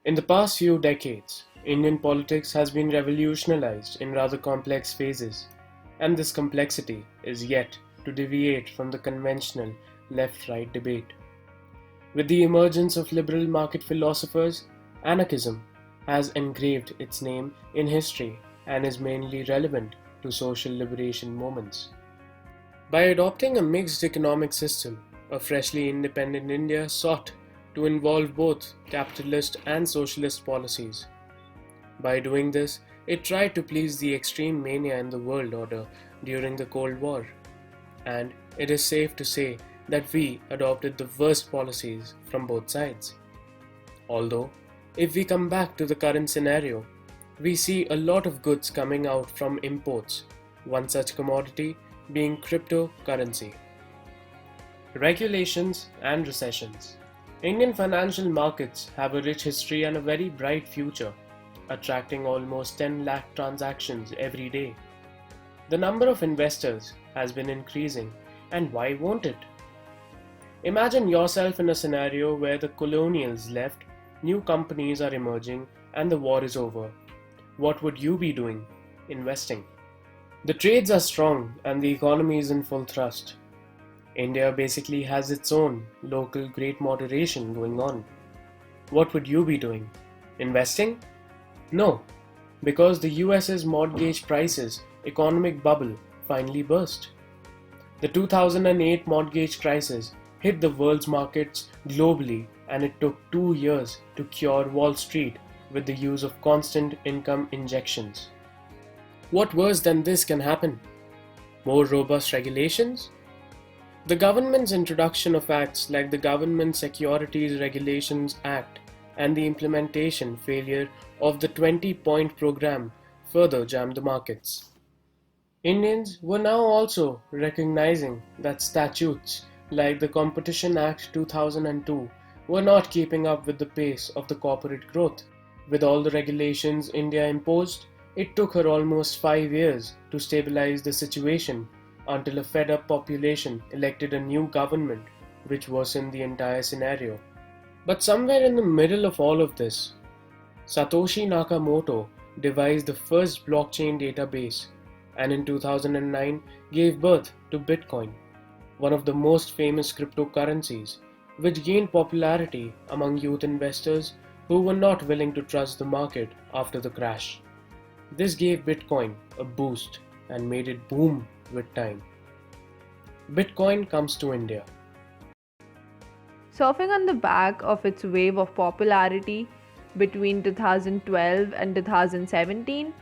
In the past few decades, Indian politics has been revolutionized in rather complex phases, and this complexity is yet to deviate from the conventional left right debate. With the emergence of liberal market philosophers, anarchism has engraved its name in history and is mainly relevant to social liberation movements. By adopting a mixed economic system, a freshly independent India sought to involve both capitalist and socialist policies. By doing this, it tried to please the extreme mania in the world order during the Cold War. And it is safe to say that we adopted the worst policies from both sides. Although, if we come back to the current scenario, we see a lot of goods coming out from imports, one such commodity being cryptocurrency. Regulations and recessions. Indian financial markets have a rich history and a very bright future, attracting almost 10 lakh transactions every day. The number of investors has been increasing, and why won't it? Imagine yourself in a scenario where the colonials left, new companies are emerging, and the war is over. What would you be doing? Investing. The trades are strong and the economy is in full thrust. India basically has its own local great moderation going on. What would you be doing? Investing? No, because the US's mortgage prices economic bubble finally burst. The 2008 mortgage crisis hit the world's markets globally, and it took 2 years to cure Wall Street with the use of constant income injections. What worse than this can happen? More robust regulations? The government's introduction of acts like the Government Securities Regulations Act and the implementation failure of the 20-point program further jammed the markets. Indians were now also recognizing that statutes like the Competition Act 2002 were not keeping up with the pace of the corporate growth. With all the regulations India imposed, it took her almost 5 years to stabilize the situation until a fed up population elected a new government which worsened the entire scenario. But somewhere in the middle of all of this, Satoshi Nakamoto devised the first blockchain database and in 2009 gave birth to Bitcoin, one of the most famous cryptocurrencies, which gained popularity among youth investors who were not willing to trust the market after the crash. This gave Bitcoin a boost and made it boom with time. Bitcoin comes to India. Surfing on the back of its wave of popularity between 2012 and 2017,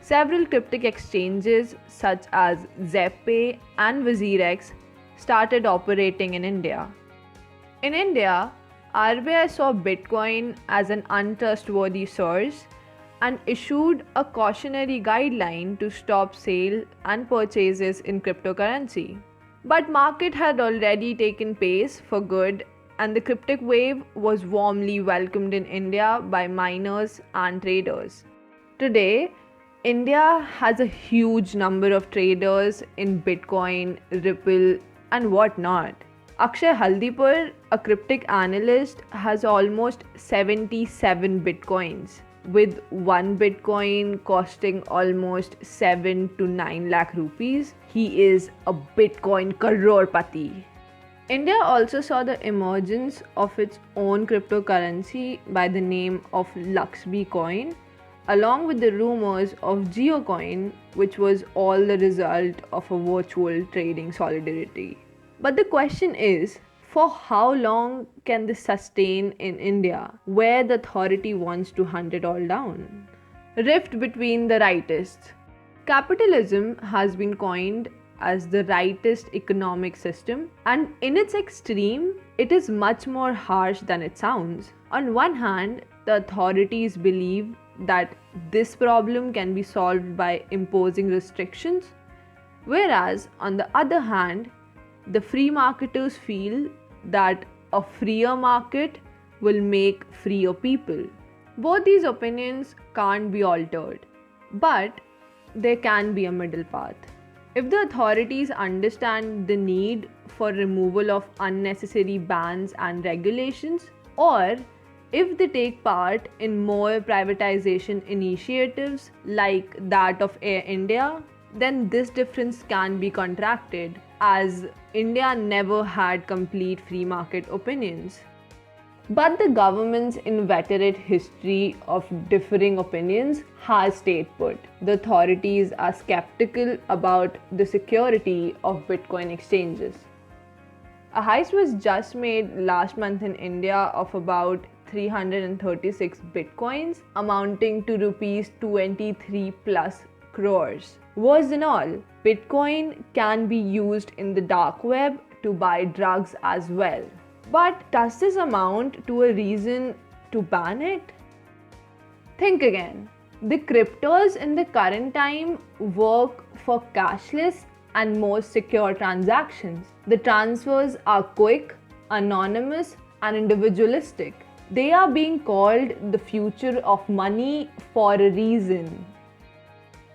several cryptic exchanges such as Zeppay and WazirX started operating in India. In India, RBI saw Bitcoin as an untrustworthy source and issued a cautionary guideline to stop sale and purchases in cryptocurrency. But market had already taken pace for good, and the cryptic wave was warmly welcomed in India by miners and traders. Today, India has a huge number of traders in Bitcoin, Ripple, and whatnot. Akshay Haldipur, a cryptic analyst, has almost 77 bitcoins, with one bitcoin costing almost 7 to 9 lakh rupees. He is a Bitcoin crorepati. India also saw the emergence of its own cryptocurrency by the name of Luxby coin, along with the rumors of Geocoin, which was all the result of a virtual trading solidarity. But the question is, for how long can this sustain in India, where the authority wants to hunt it all down? Rift between the rightists. Capitalism has been coined as the rightist economic system, and in its extreme, it is much more harsh than it sounds. On one hand, the authorities believe that this problem can be solved by imposing restrictions, whereas on the other hand, the free marketers feel that a freer market will make freer people. Both these opinions can't be altered, but there can be a middle path. If the authorities understand the need for removal of unnecessary bans and regulations, or if they take part in more privatization initiatives like that of Air India, then this difference can be contracted, as India never had complete free market opinions. But the government's inveterate history of differing opinions has stayed put. The authorities are skeptical about the security of Bitcoin exchanges. A heist was just made last month in India of about 336 bitcoins, amounting to rupees 23 plus crores. Worse than all, Bitcoin can be used in the dark web to buy drugs as well. But does this amount to a reason to ban it? Think again. The cryptos in the current time work for cashless and more secure transactions. The transfers are quick, anonymous, and individualistic. They are being called the future of money for a reason.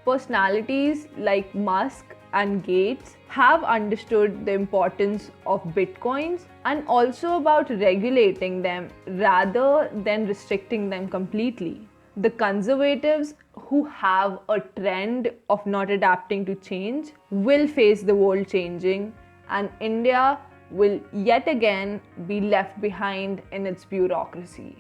Personalities like Musk and Gates have understood the importance of bitcoins and also about regulating them rather than restricting them completely. The conservatives, who have a trend of not adapting to change, will face the world changing, and India will yet again be left behind in its bureaucracy.